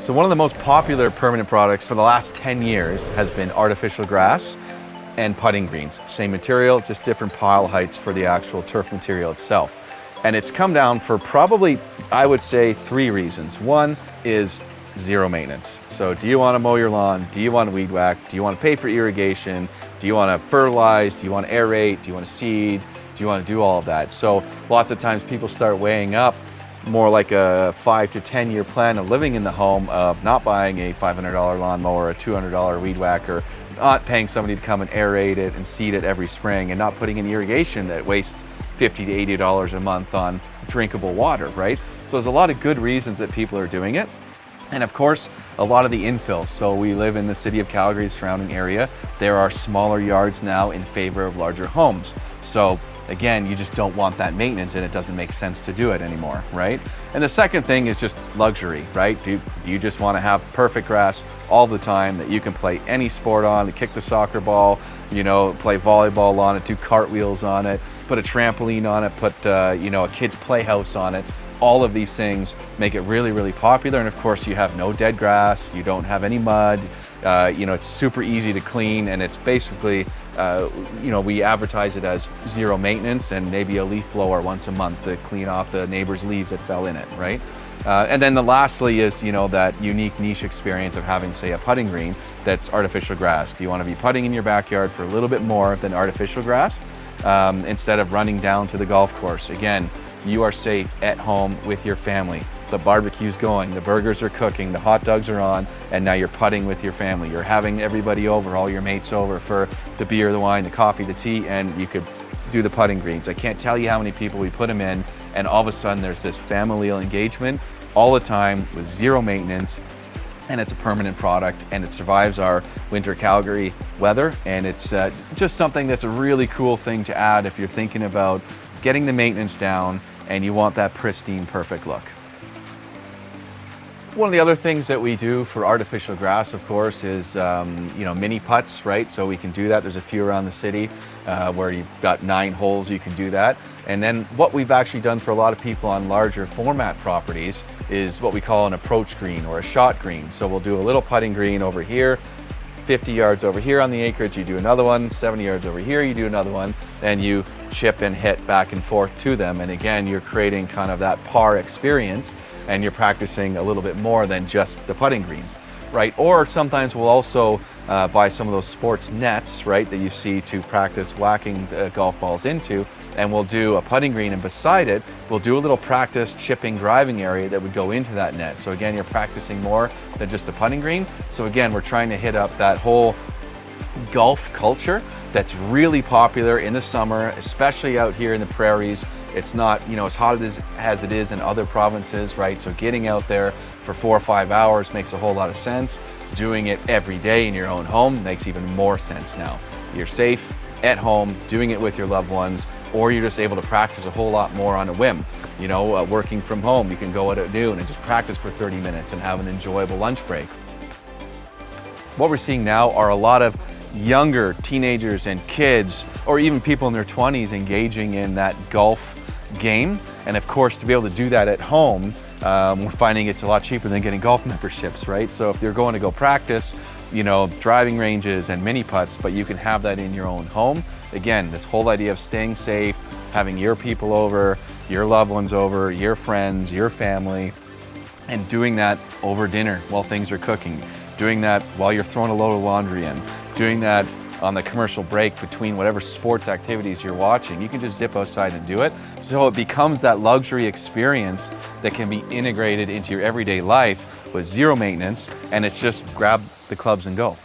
So one of the most popular permanent products for the last 10 years has been artificial grass and putting greens. Same material, just different pile heights for the actual turf material itself. And it's come down for probably, I would say, 3 reasons. One is zero maintenance. So do you want to mow your lawn? Do you want to weed whack? Do you want to pay for irrigation? Do you want to fertilize? Do you want to aerate? Do you want to seed? Do you want to do all of that? So lots of times people start weighing up more like a 5 to 10 year plan of living in the home, of not buying a $500 lawnmower, a $200 weed whacker, not paying somebody to come and aerate it and seed it every spring, and not putting in irrigation that wastes $50 to $80 a month on drinkable water, right? So there's a lot of good reasons that people are doing it. And of course, a lot of the infill. So we live in the city of Calgary, the surrounding area. There are smaller yards now in favor of larger homes. So again, you just don't want that maintenance, and it doesn't make sense to do it anymore, right? And the second thing is just luxury, right? Do you just want to have perfect grass all the time that you can play any sport on, kick the soccer ball, play volleyball on it, do cartwheels on it, put a trampoline on it, put a kid's playhouse on it. All of these things make it really, really popular. And of course, you have no dead grass, you don't have any mud, it's super easy to clean, and it's basically, we advertise it as zero maintenance and maybe a leaf blower once a month to clean off the neighbor's leaves that fell in it, right? And then lastly is, that unique niche experience of having, say, a putting green that's artificial grass. Do you want to be putting in your backyard for a little bit more than artificial grass instead of running down to the golf course? Again, you are safe at home with your family. The barbecue's going, the burgers are cooking, the hot dogs are on, and now you're putting with your family. You're having everybody over, all your mates over for the beer, the wine, the coffee, the tea, and you could do the putting greens. I can't tell you how many people we put them in, and all of a sudden there's this familial engagement all the time with zero maintenance, and it's a permanent product, and it survives our winter Calgary weather, and it's just something that's a really cool thing to add if you're thinking about getting the maintenance down and you want that pristine, perfect look. One of the other things that we do for artificial grass, of course, is mini putts, right? So we can do that. There's a few around the city where you've got 9 holes, you can do that. And then what we've actually done for a lot of people on larger format properties is what we call an approach green or a shot green. So we'll do a little putting green over here, 50 yards over here on the acreage, you do another one, 70 yards over here, you do another one, and you chip and hit back and forth to them. And again, you're creating kind of that par experience, and you're practicing a little bit more than just the putting greens, right? Or sometimes we'll also buy some of those sports nets, right, that you see to practice whacking golf balls into, and we'll do a putting green, and beside it, we'll do a little practice chipping driving area that would go into that net. So again, you're practicing more than just the putting green. So again, we're trying to hit up that whole golf culture that's really popular in the summer, especially out here in the prairies. It's not, as hot as it is in other provinces, right? So getting out there for 4 or 5 hours makes a whole lot of sense. Doing it every day in your own home makes even more sense now. You're safe at home, doing it with your loved ones, or you're just able to practice a whole lot more on a whim. Working from home, you can go out at noon and just practice for 30 minutes and have an enjoyable lunch break. What we're seeing now are a lot of younger teenagers and kids, or even people in their 20s, engaging in that golf game. And of course, to be able to do that at home, we're finding it's a lot cheaper than getting golf memberships, right? So if you're going to go practice, driving ranges and mini putts, but you can have that in your own home. Again, this whole idea of staying safe, having your people over, your loved ones over, your friends, your family, and doing that over dinner while things are cooking, doing that while you're throwing a load of laundry in, doing that on the commercial break between whatever sports activities you're watching. You can just zip outside and do it. So it becomes that luxury experience that can be integrated into your everyday life with zero maintenance, and it's just grab the clubs and go.